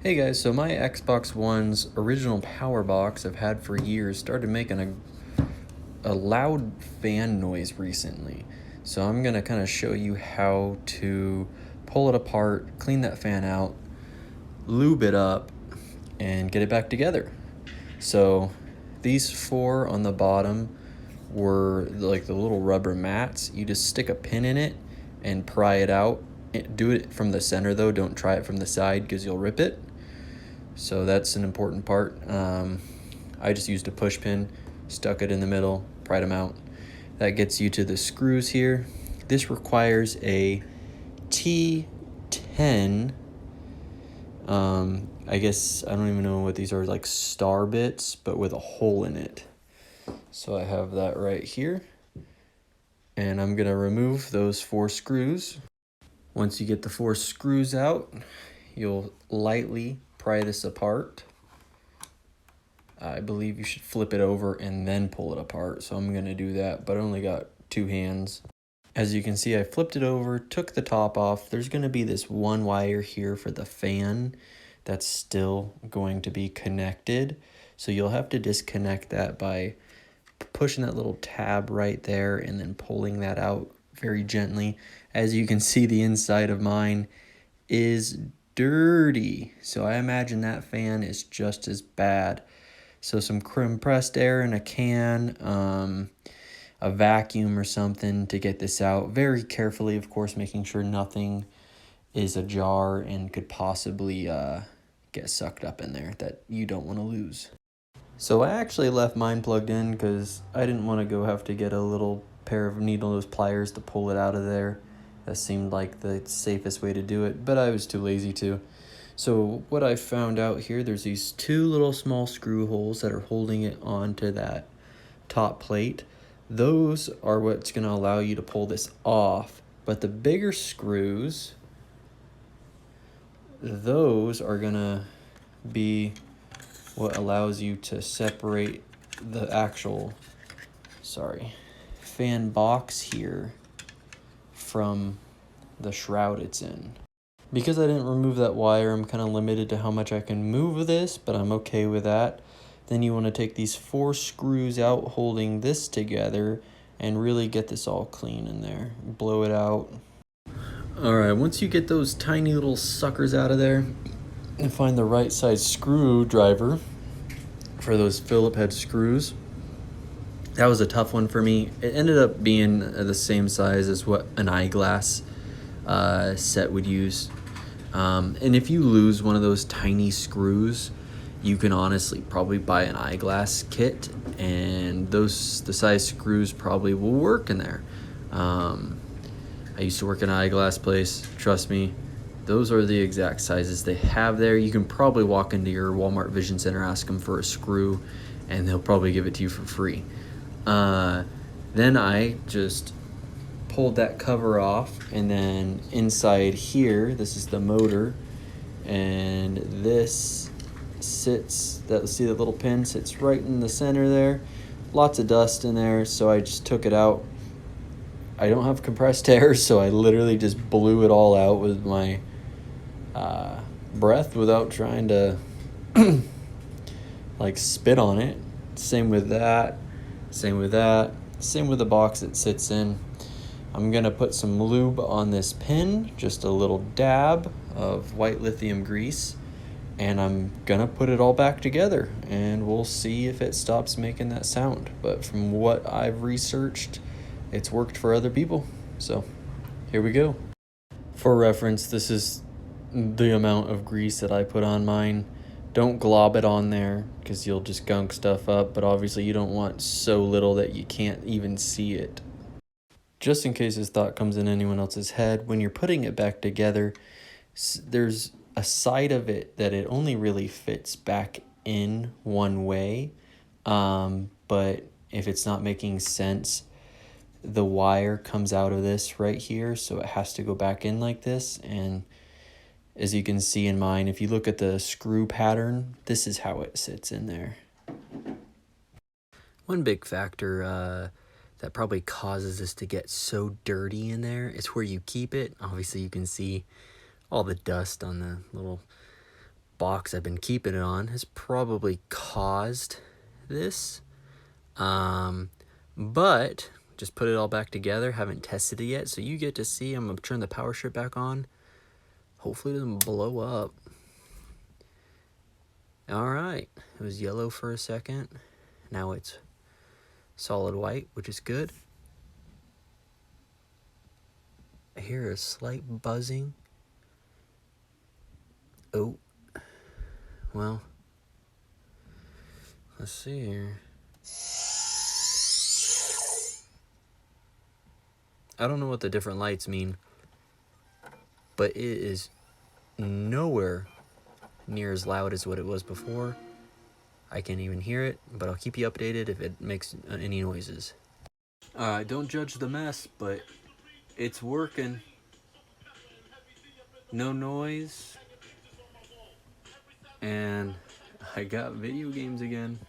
Hey guys, so my Xbox One's original power box I've had for years started making a loud fan noise recently. So I'm going to kind of show you how to pull it apart, clean that fan out, lube it up, and get it back together. So these four on the bottom were like the little rubber mats. You just stick a pin in it and pry it out. Do it from the center though, don't try it from the side because you'll rip it. So that's an important part. I just used a push pin, stuck it in the middle, pried them out. That gets you to the screws here. This requires a T10. I guess I don't even know what these are, like star bits, but with a hole in it. So I have that right here. And I'm gonna remove those four screws. Once you get the four screws out, you'll lightly pry this apart. I believe you should flip it over and then pull it apart. So I'm gonna do that, but I only got two hands. As you can see, I flipped it over, took the top off. There's gonna be this one wire here for the fan that's still going to be connected. So you'll have to disconnect that by pushing that little tab right there and then pulling that out very gently. As you can see, the inside of mine is dirty. So I imagine that fan is just as bad. So some compressed air in a can, a vacuum or something to get this out. Very carefully, of course, making sure nothing is ajar and could possibly get sucked up in there that you don't want to lose. So I actually left mine plugged in because I didn't want to go have to get a little pair of needle nose pliers to pull it out of there. That seemed like the safest way to do it, but I was too lazy to. So what I found out here, there's these two little small screw holes that are holding it onto that top plate. Those are what's going to allow you to pull this off. But the bigger screws, those are going to be what allows you to separate the actual, fan box here from the shroud it's in. Because I didn't remove that wire, I'm kind of limited to how much I can move this, but I'm okay with that. Then you want to take these four screws out holding this together and really get this all clean in there. Blow it out. Alright, once you get those tiny little suckers out of there, and find the right size screwdriver for those Phillip head screws. That was a tough one for me. It ended up being the same size as what an eyeglass set would use. And if you lose one of those tiny screws, you can honestly probably buy an eyeglass kit, and the size screws probably will work in there. I used to work in an eyeglass place. Trust me, those are the exact sizes they have there. You can probably walk into your Walmart Vision Center, ask them for a screw, and they'll probably give it to you for free. Then I just pulled that cover off, and then inside here, this is the motor, and this sits, see that little pin sits right in the center there. Lots of dust in there, so I just took it out. I don't have compressed air, so I literally just blew it all out with my breath without trying to like spit on it. Same with that, same with that, same with the box it sits in. I'm gonna put some lube on this pin, just a little dab of white lithium grease, and I'm gonna put it all back together, and we'll see if it stops making that sound. But from what I've researched, it's worked for other people. So here we go. For reference, this is the amount of grease that I put on mine. Don't glob it on there because you'll just gunk stuff up, but obviously you don't want so little that you can't even see it. Just in case this thought comes in anyone else's head, when you're putting it back together, there's a side of it that it only really fits back in one way. But if it's not making sense, the wire comes out of this right here, so it has to go back in like this. And as you can see in mine, if you look at the screw pattern, this is how it sits in there. One big factor that probably causes this to get so dirty in there is where you keep it. Obviously you can see all the dust on the little box I've been keeping it on has probably caused this. But just put it all back together. Haven't tested it yet, so you get to see. I'm gonna turn the power strip back on. Hopefully it doesn't blow up. All right, it was yellow for a second. Now it's solid white, which is good. I hear a slight buzzing. Oh, well, let's see here. I don't know what the different lights mean, but it is nowhere near as loud as what it was before. I can't even hear it, but I'll keep you updated if it makes any noises. Don't judge the mess, but it's working. No noise. And I got video games again.